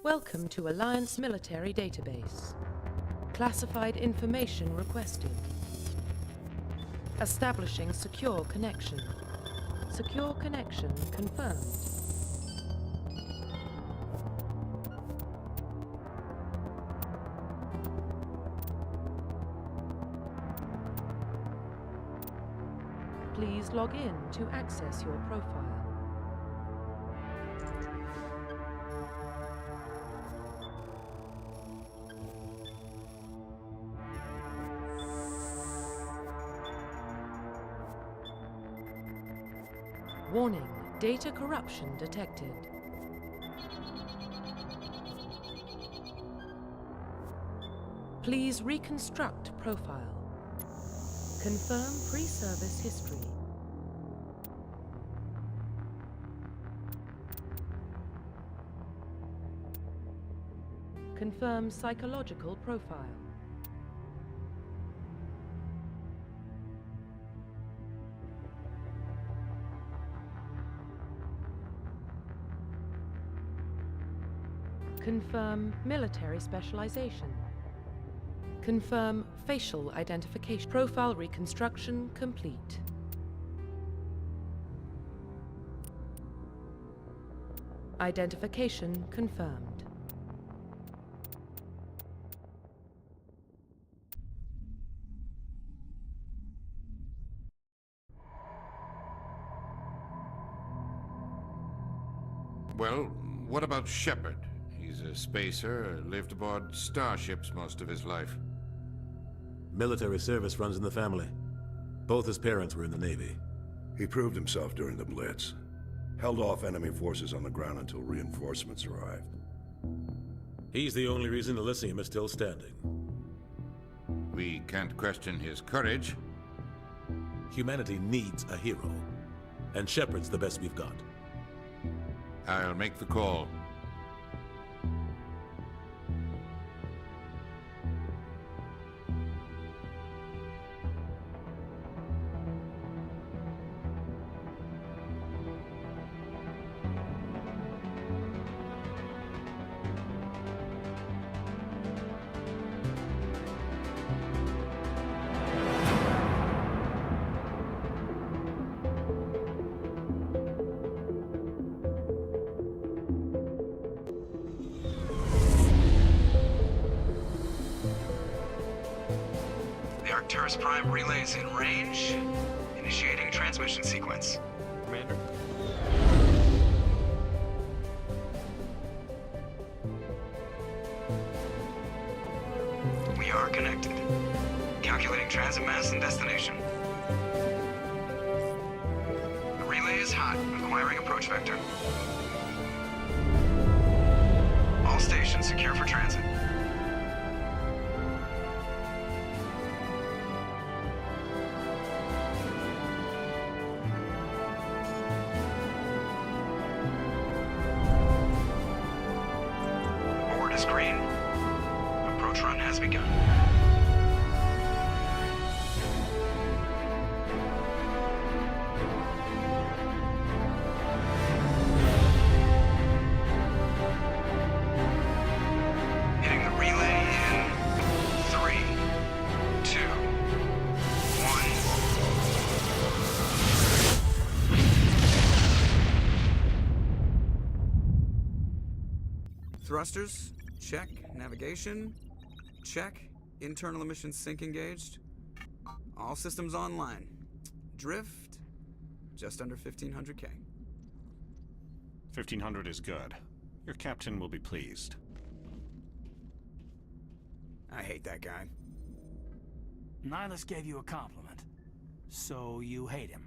Welcome to Alliance Military Database. Classified information requested. Establishing secure connection. Secure connection confirmed. Please log in to access your profile. Warning, data corruption detected. Please reconstruct profile. Confirm pre-service history. Confirm psychological profile. Confirm military specialization. Confirm facial identification. Profile reconstruction complete. Identification confirmed. Well, what about Shepard? He's a spacer, lived aboard starships most of his life. Military service runs in the family. Both his parents were in the Navy. He proved himself during the Blitz. Held off enemy forces on the ground until reinforcements arrived. He's the only reason Elysium is still standing. We can't question his courage. Humanity needs a hero. And Shepard's the best we've got. I'll make the call. Arcturus Prime relays in range. Initiating transmission sequence. Commander. We are connected. Calculating transit mass and destination. The relay is hot, acquiring approach vector. All stations secure for transit. Green. Approach run has begun. Hitting the relay in 3, 2, 1. Thrusters. Check. Navigation. Check. Internal emissions sync engaged. All systems online. Drift. Just under 1500K. 1500 is good. Your captain will be pleased. I hate that guy. Nihilus gave you a compliment. So you hate him.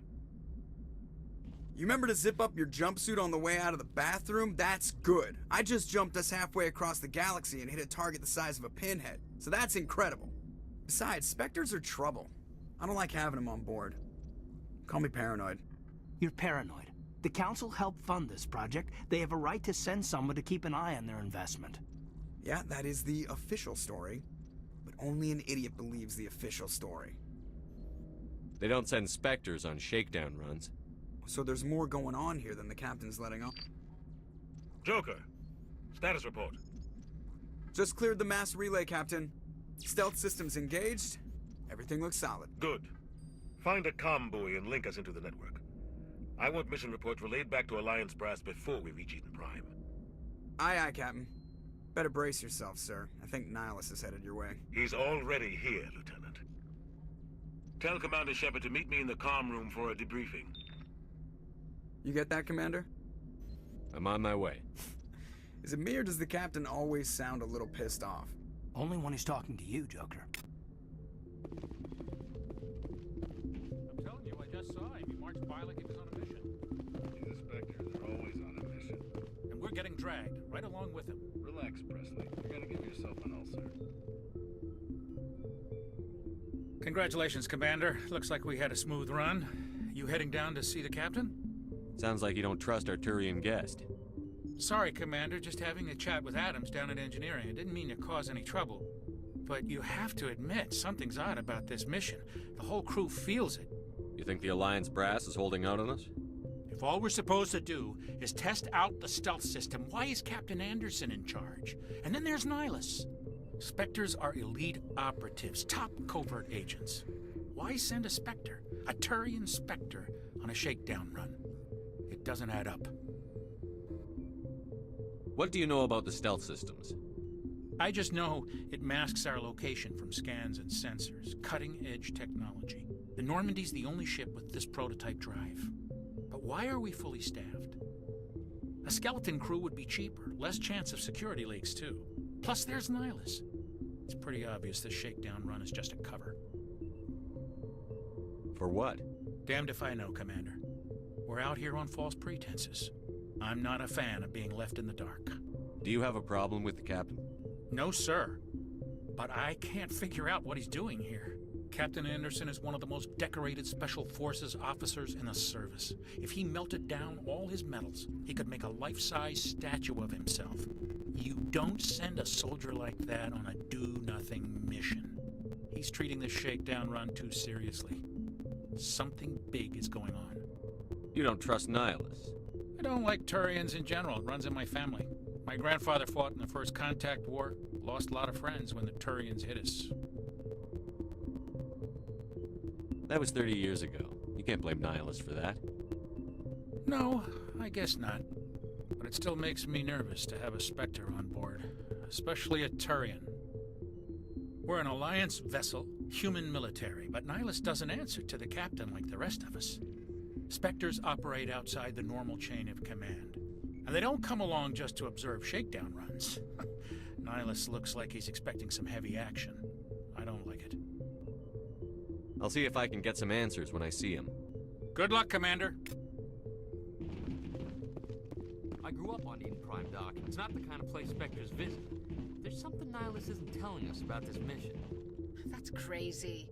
You remember to zip up your jumpsuit on the way out of the bathroom? That's good. I just jumped us halfway across the galaxy and hit a target the size of a pinhead. So that's incredible. Besides, Spectres are trouble. I don't like having them on board. Call me paranoid. You're paranoid. The Council helped fund this project. They have a right to send someone to keep an eye on their investment. Yeah, that is the official story. But only an idiot believes the official story. They don't send Spectres on shakedown runs. So there's more going on here than the captain's letting on. Joker, Status report. Just cleared the mass relay, Captain. Stealth systems engaged. Everything looks solid. Good. Find a comm buoy and link us into the network. I want mission reports relayed back to Alliance brass before we reach Eden Prime. Aye, aye, Captain. Better brace yourself, sir. I think Nihilus is headed your way. He's already here, Lieutenant. Tell Commander Shepard to meet me in the comm room for a debriefing. You get that, Commander? I'm on my way. Is it me or does the Captain always sound a little pissed off? Only when he's talking to you, Joker. I'm telling you, I just saw him. He marched by like he was on a mission. These inspectors are always on a mission. And we're getting dragged, right along with him. Relax, Presley. You're gonna give yourself an ulcer. Congratulations, Commander. Looks like we had a smooth run. You heading down to see the Captain? Sounds like you don't trust our Turian guest. Sorry, Commander. Just having a chat with Adams down at engineering. I didn't mean to cause any trouble. But you have to admit, something's odd about this mission. The whole crew feels it. You think the Alliance brass is holding out on us? If all we're supposed to do is test out the stealth system, why is Captain Anderson in charge? And then there's Nihilus. Spectres are elite operatives, top covert agents. Why send a Spectre, a Turian Spectre, on a shakedown run? It doesn't add up. What do you know about the stealth systems? I just know it masks our location from scans and sensors. Cutting-edge technology. The Normandy's the only ship with this prototype drive. But why are we fully staffed? A skeleton crew would be cheaper, less chance of security leaks too. Plus there's Nihilus. It's pretty obvious this shakedown run is just a cover. For what? Damned if I know, Commander. We're out here on false pretenses. I'm not a fan of being left in the dark. Do you have a problem with the Captain? No, sir. But I can't figure out what he's doing here. Captain Anderson is one of the most decorated Special Forces officers in the service. If he melted down all his medals, he could make a life-size statue of himself. You don't send a soldier like that on a do-nothing mission. He's treating this shakedown run too seriously. Something big is going on. You don't trust Nihilus? I don't like Turians in general. It runs in my family. My grandfather fought in the First Contact War, lost a lot of friends when the Turians hit us. That was 30 years ago. You can't blame Nihilus for that. No, I guess not. But it still makes me nervous to have a Spectre on board, especially a Turian. We're an Alliance vessel, human military, but Nihilus doesn't answer to the Captain like the rest of us. Spectres operate outside the normal chain of command. And they don't come along just to observe shakedown runs. Nihilus looks like he's expecting some heavy action. I don't like it. I'll see if I can get some answers when I see him. Good luck, Commander. I grew up on Eden Prime, Doc. It's not the kind of place Spectres visit. There's something Nihilus isn't telling us about this mission. That's crazy.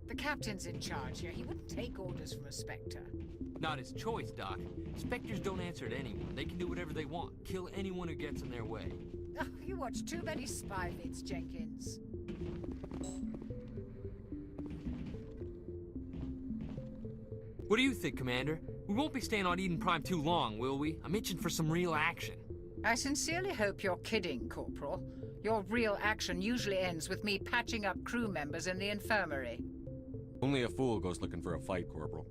The Captain's in charge here. He wouldn't take orders from a Spectre. Not his choice, Doc. Spectres don't answer to anyone. They can do whatever they want. Kill anyone who gets in their way. Oh, you watch too many spy vids, Jenkins. What do you think, Commander? We won't be staying on Eden Prime too long, will we? I'm itching for some real action. I sincerely hope you're kidding, Corporal. Your real action usually ends with me patching up crew members in the infirmary. Only a fool goes looking for a fight, Corporal.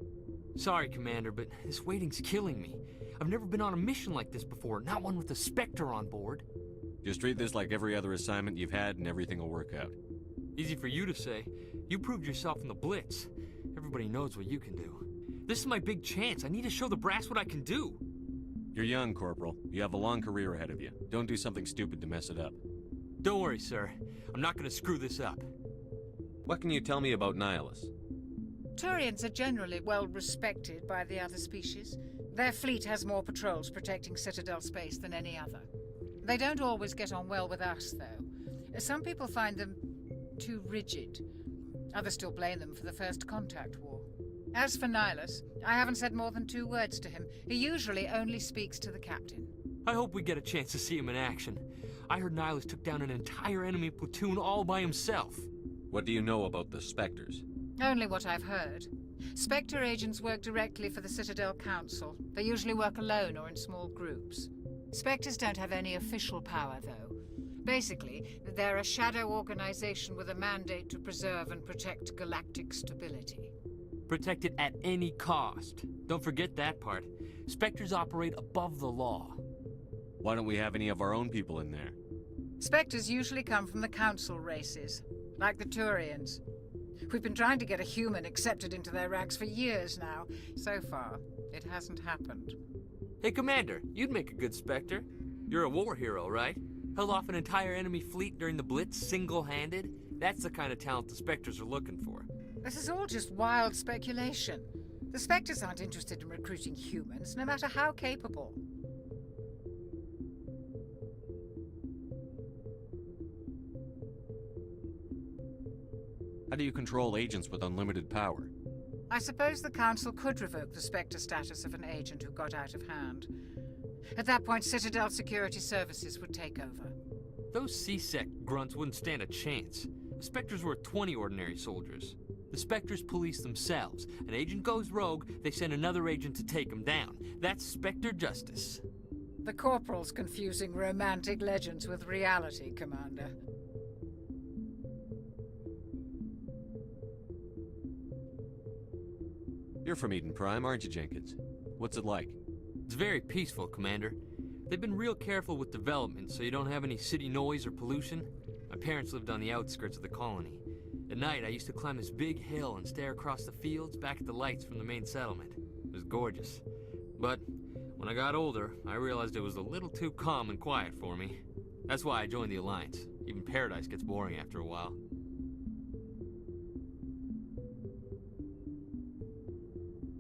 Sorry, Commander, but this waiting's killing me. I've never been on a mission like this before, not one with a Spectre on board. Just treat this like every other assignment you've had and everything will work out. Easy for you to say. You proved yourself in the Blitz. Everybody knows what you can do. This is my big chance. I need to show the brass what I can do. You're young, Corporal. You have a long career ahead of you. Don't do something stupid to mess it up. Don't worry, sir. I'm not going to screw this up. What can you tell me about Nihilus? Turians are generally well respected by the other species. Their fleet has more patrols protecting Citadel space than any other. They don't always get on well with us, though. Some people find them too rigid. Others still blame them for the First Contact War. As for Nihilus, I haven't said more than 2 words to him. He usually only speaks to the Captain. I hope we get a chance to see him in action. I heard Nihilus took down an entire enemy platoon all by himself. What do you know about the Spectres? Only what I've heard. Spectre agents work directly for the Citadel Council. They usually work alone or in small groups. Spectres don't have any official power, though. Basically, they're a shadow organization with a mandate to preserve and protect galactic stability. Protect it at any cost. Don't forget that part. Spectres operate above the law. Why don't we have any of our own people in there? Spectres usually come from the council races, like the Turians. We've been trying to get a human accepted into their ranks for years now. So far, it hasn't happened. Hey, Commander, you'd make a good Spectre. You're a war hero, right? Held off an entire enemy fleet during the Blitz single-handed? That's the kind of talent the Spectres are looking for. This is all just wild speculation. The Spectres aren't interested in recruiting humans, no matter how capable. How do you control agents with unlimited power? I suppose the Council could revoke the Spectre status of an agent who got out of hand. At that point, Citadel Security Services would take over. Those C-Sec grunts wouldn't stand a chance. The Spectres were 20 ordinary soldiers. The Spectres police themselves. An agent goes rogue, they send another agent to take him down. That's Spectre justice. The Corporal's confusing romantic legends with reality, Commander. You're from Eden Prime, aren't you, Jenkins? What's it like? It's very peaceful, Commander. They've been real careful with development, so you don't have any city noise or pollution. My parents lived on the outskirts of the colony. At night, I used to climb this big hill and stare across the fields back at the lights from the main settlement. It was gorgeous. But when I got older, I realized it was a little too calm and quiet for me. That's why I joined the Alliance. Even paradise gets boring after a while.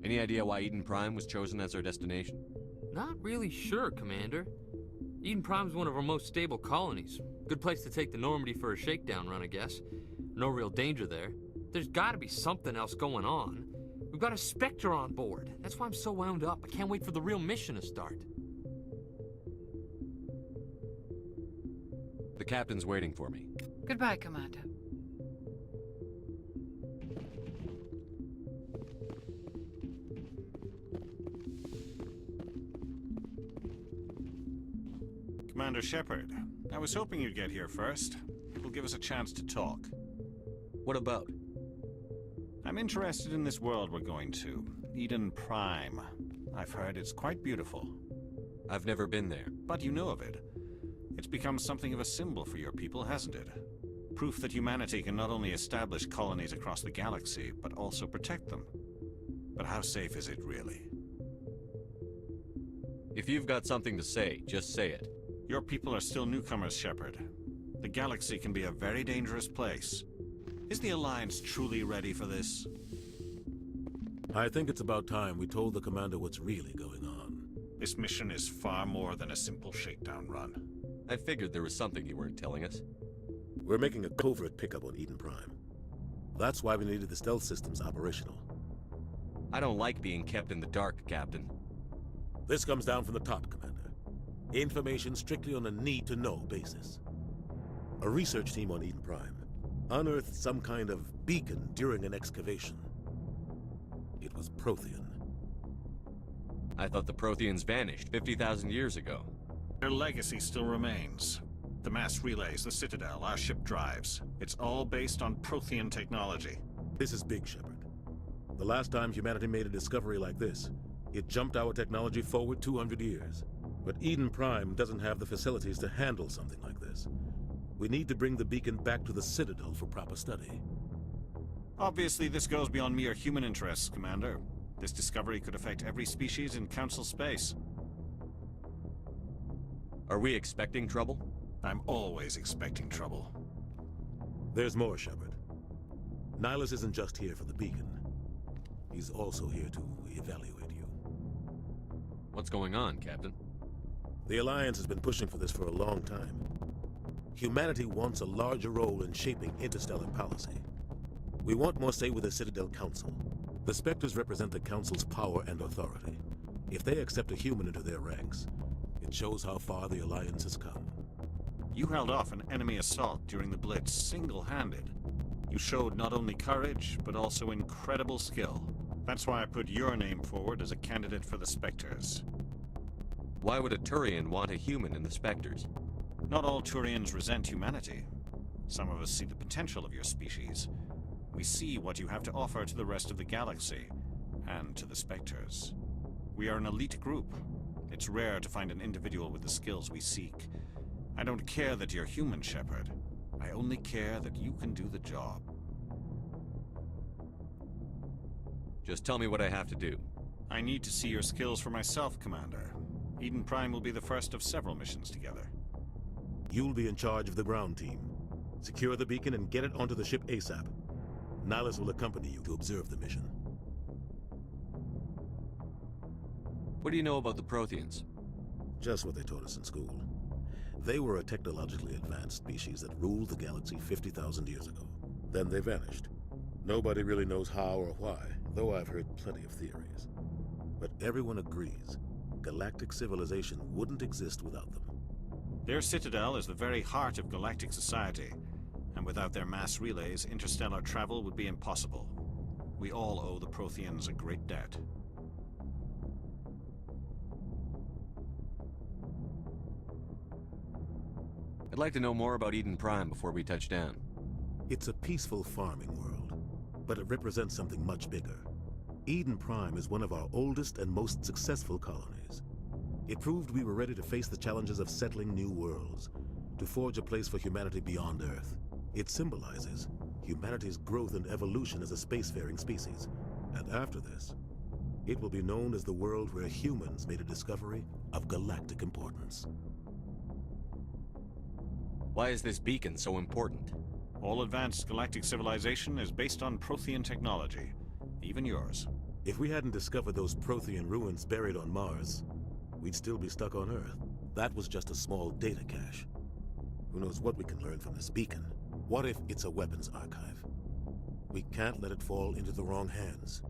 Any idea why Eden Prime was chosen as our destination? Not really sure, Commander. Eden Prime's one of our most stable colonies. Good place to take the Normandy for a shakedown run, I guess. No real danger there. There's gotta be something else going on. We've got a Spectre on board. That's why I'm so wound up. I can't wait for the real mission to start. The captain's waiting for me. Goodbye, Commander. Commander Shepard, I was hoping you'd get here first. It will give us a chance to talk. What about? I'm interested in this world we're going to, Eden Prime. I've heard it's quite beautiful. I've never been there. But you know of it. It's become something of a symbol for your people, hasn't it? Proof that humanity can not only establish colonies across the galaxy, but also protect them. But how safe is it really? If you've got something to say, just say it. Your people are still newcomers, Shepard. The galaxy can be a very dangerous place. Is the Alliance truly ready for this? I think it's about time we told the Commander what's really going on. This mission is far more than a simple shakedown run. I figured there was something you weren't telling us. We're making a covert pickup on Eden Prime. That's why we needed the stealth systems operational. I don't like being kept in the dark, Captain. This comes down from the top, Commander. Information strictly on a need-to-know basis. A research team on Eden Prime unearthed some kind of beacon during an excavation. It was Prothean. I thought the Protheans vanished 50,000 years ago. Their legacy still remains. The mass relays, the Citadel, our ship drives. It's all based on Prothean technology. This is big, Shepard. The last time humanity made a discovery like this, it jumped our technology forward 200 years. But Eden Prime doesn't have the facilities to handle something like this. We need to bring the beacon back to the Citadel for proper study. Obviously, this goes beyond mere human interests, Commander. This discovery could affect every species in Council space. Are we expecting trouble? I'm always expecting trouble. There's more, Shepard. Nihilus isn't just here for the beacon. He's also here to evaluate you. What's going on, Captain? The Alliance has been pushing for this for a long time. Humanity wants a larger role in shaping interstellar policy. We want more say with the Citadel Council. The Spectres represent the Council's power and authority. If they accept a human into their ranks, it shows how far the Alliance has come. You held off an enemy assault during the Blitz single-handed. You showed not only courage, but also incredible skill. That's why I put your name forward as a candidate for the Spectres. Why would a Turian want a human in the Spectres? Not all Turians resent humanity. Some of us see the potential of your species. We see what you have to offer to the rest of the galaxy, and to the Spectres. We are an elite group. It's rare to find an individual with the skills we seek. I don't care that you're human, Shepard. I only care that you can do the job. Just tell me what I have to do. I need to see your skills for myself, Commander. Eden Prime will be the first of several missions together. You'll be in charge of the ground team. Secure the beacon and get it onto the ship ASAP. Nihilus will accompany you to observe the mission. What do you know about the Protheans? Just what they taught us in school. They were a technologically advanced species that ruled the galaxy 50,000 years ago. Then they vanished. Nobody really knows how or why, though I've heard plenty of theories. But everyone agrees, galactic civilization wouldn't exist without them. Their citadel is the very heart of galactic society, and without their mass relays, interstellar travel would be impossible. We all owe the Protheans a great debt. I'd like to know more about Eden Prime before we touch down. It's a peaceful farming world, but it represents something much bigger. Eden Prime is one of our oldest and most successful colonies. It proved we were ready to face the challenges of settling new worlds, to forge a place for humanity beyond Earth. It symbolizes humanity's growth and evolution as a spacefaring species. And after this, it will be known as the world where humans made a discovery of galactic importance. Why is this beacon so important? All advanced galactic civilization is based on Prothean technology, even yours. If we hadn't discovered those Prothean ruins buried on Mars, we'd still be stuck on Earth. That was just a small data cache. Who knows what we can learn from this beacon? What if it's a weapons archive? We can't let it fall into the wrong hands.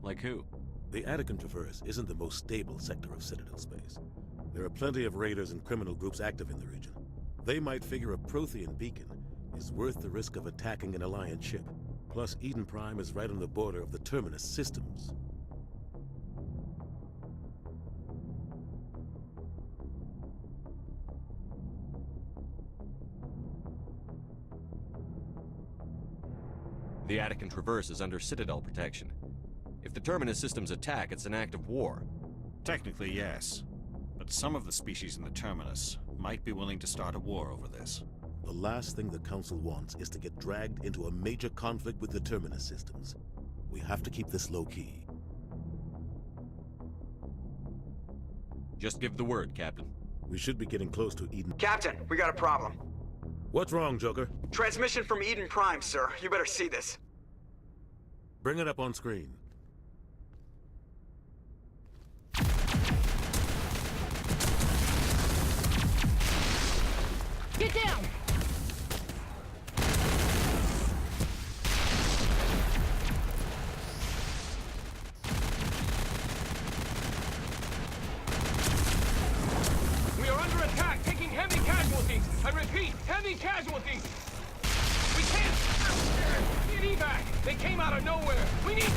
Like who? The Attican Traverse isn't the most stable sector of Citadel space. There are plenty of raiders and criminal groups active in the region. They might figure a Prothean beacon is worth the risk of attacking an Alliance ship. Plus, Eden Prime is right on the border of the Terminus systems. The Attican Traverse is under Citadel protection. If the Terminus systems attack, it's an act of war. Technically, yes. But some of the species in the Terminus might be willing to start a war over this. The last thing the Council wants is to get dragged into a major conflict with the Terminus systems. We have to keep this low-key. Just give the word, Captain. We should be getting close to Eden. Captain, we got a problem. What's wrong, Joker? Transmission from Eden Prime, sir. You better see this. Bring it up on screen. Get down! We are under attack, taking heavy casualties. I repeat, heavy casualties. We can't get evac. They came out of nowhere. We need...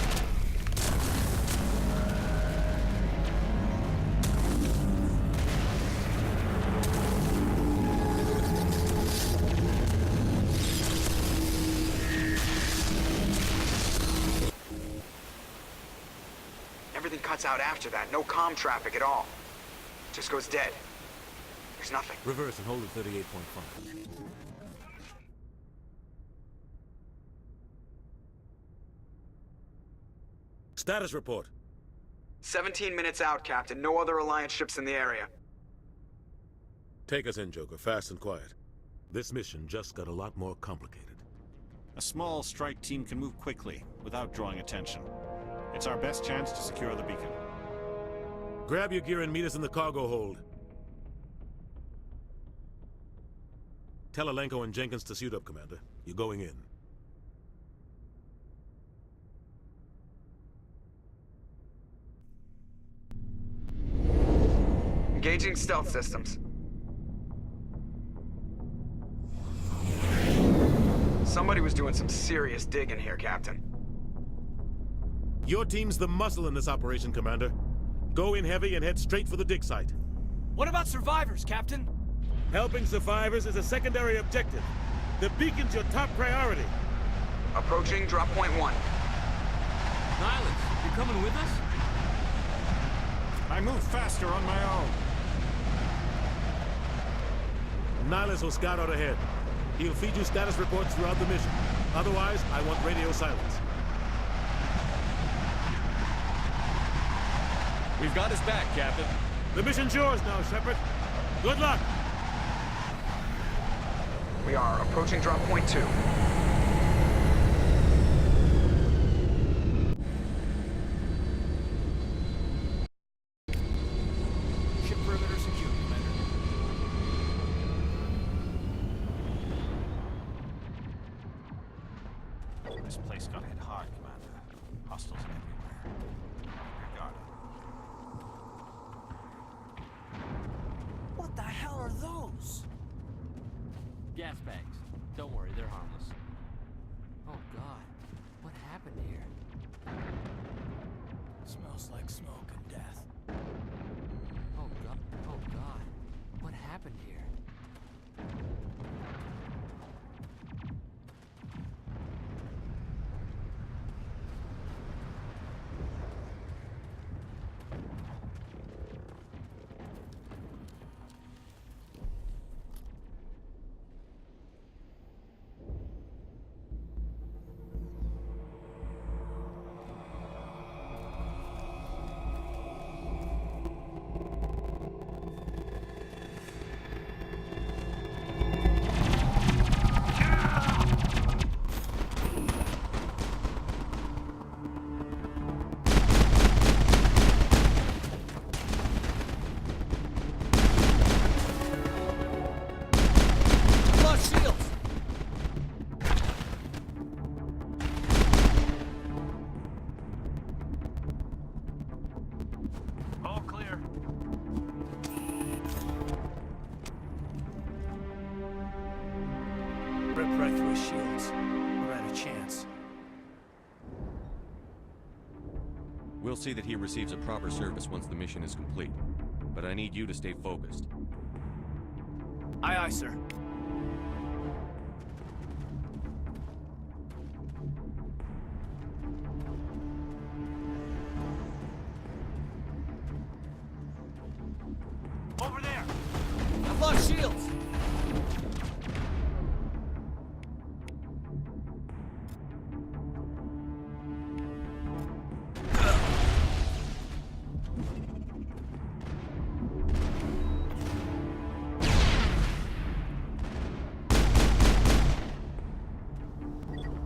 Everything cuts out after that. No comm traffic at all. Just goes dead. There's nothing. Reverse and hold at 38.5. Status report. 17 minutes out, Captain. No other Alliance ships in the area. Take us in, Joker, fast and quiet. This mission just got a lot more complicated. A small strike team can move quickly, without drawing attention. It's our best chance to secure the beacon. Grab your gear and meet us in the cargo hold. Tell Alenko and Jenkins to suit up, Commander. You're going in. Engaging stealth systems. Somebody was doing some serious digging here, Captain. Your team's the muscle in this operation, Commander. Go in heavy and head straight for the dig site. What about survivors, Captain? Helping survivors is a secondary objective. The beacon's your top priority. Approaching drop point 1. Nihilus, you coming with us? I move faster on my own. Nihilus will scout out ahead. He'll feed you status reports throughout the mission. Otherwise, I want radio silence. We've got his back, Captain. The mission's yours now, Shepard. Good luck! We are approaching drop point 2. Ship perimeter secure, Commander. This place got hit hard, Commander. Hostiles everywhere. You're guarded. What the hell are those? Gas bags. Don't worry, they're harmless. Oh God, what happened here? Smells like smoke and death. Oh God, what happened here? Rip right through his shields. We're out of chance. We'll see that he receives a proper service once the mission is complete. But I need you to stay focused. Aye, aye, sir. Over there! I've lost shields!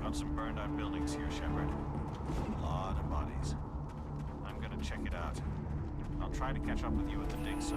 Got some burned out buildings here, Shepard. A lot of bodies. I'm gonna check it out. I'll try to catch up with you at the dig site.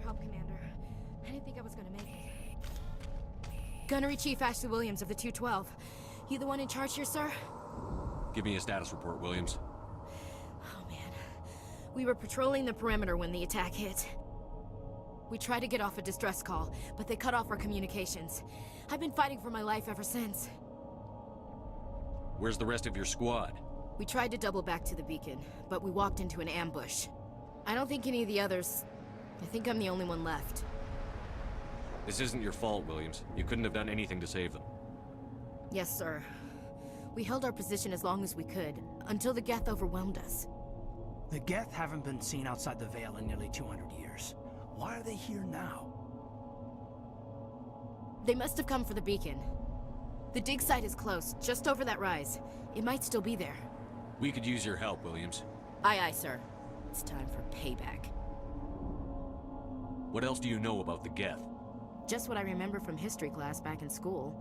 help, Commander. I didn't think I was gonna make it. Gunnery Chief Ashley Williams of the 212. You the one in charge here, sir? Give me a status report, Williams. Oh, man. We were patrolling the perimeter when the attack hit. We tried to get off a distress call, but they cut off our communications. I've been fighting for my life ever since. Where's the rest of your squad? We tried to double back to the beacon, but we walked into an ambush. I don't think any of the others... I think I'm the only one left. This isn't your fault, Williams. You couldn't have done anything to save them. Yes, sir. We held our position as long as we could, until the Geth overwhelmed us. The Geth haven't been seen outside the Veil in nearly 200 years. Why are they here now? They must have come for the beacon. The dig site is close, just over that rise. It might still be there. We could use your help, Williams. Aye, aye, sir. It's time for payback. What else do you know about the Geth? Just what I remember from history class back in school.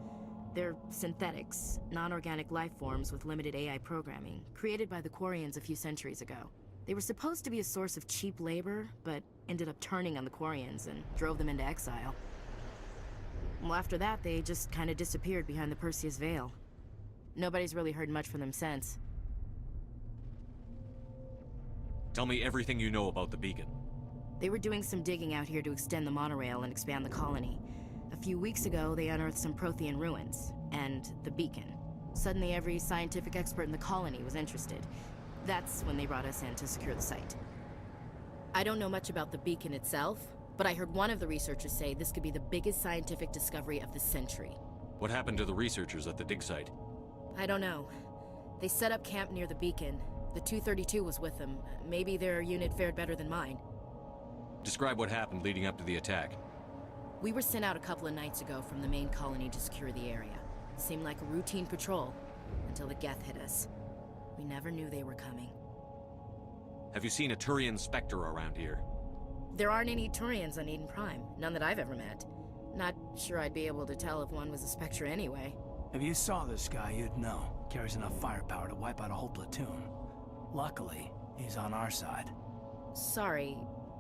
They're synthetics, non-organic life forms with limited AI programming, created by the Quarians a few centuries ago. They were supposed to be a source of cheap labor, but ended up turning on the Quarians and drove them into exile. Well, after that, they just kind of disappeared behind the Perseus Veil. Nobody's really heard much from them since. Tell me everything you know about the beacon. They were doing some digging out here to extend the monorail and expand the colony. A few weeks ago, they unearthed some Prothean ruins, and the beacon. Suddenly, every scientific expert in the colony was interested. That's when they brought us in to secure the site. I don't know much about the beacon itself, but I heard one of the researchers say this could be the biggest scientific discovery of the century. What happened to the researchers at the dig site? I don't know. They set up camp near the beacon. The 232 was with them. Maybe their unit fared better than mine. Describe what happened leading up to the attack. We were sent out a couple of nights ago from the main colony to secure the area. It seemed like a routine patrol, until the Geth hit us. We never knew they were coming. Have you seen a Turian Spectre around here? There aren't any Turians on Eden Prime. None that I've ever met. Not sure I'd be able to tell if one was a Spectre anyway. If you saw this guy, you'd know. Carries enough firepower to wipe out a whole platoon. Luckily, he's on our side. Sorry.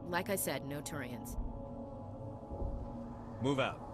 Like I said, no Turians. Move out.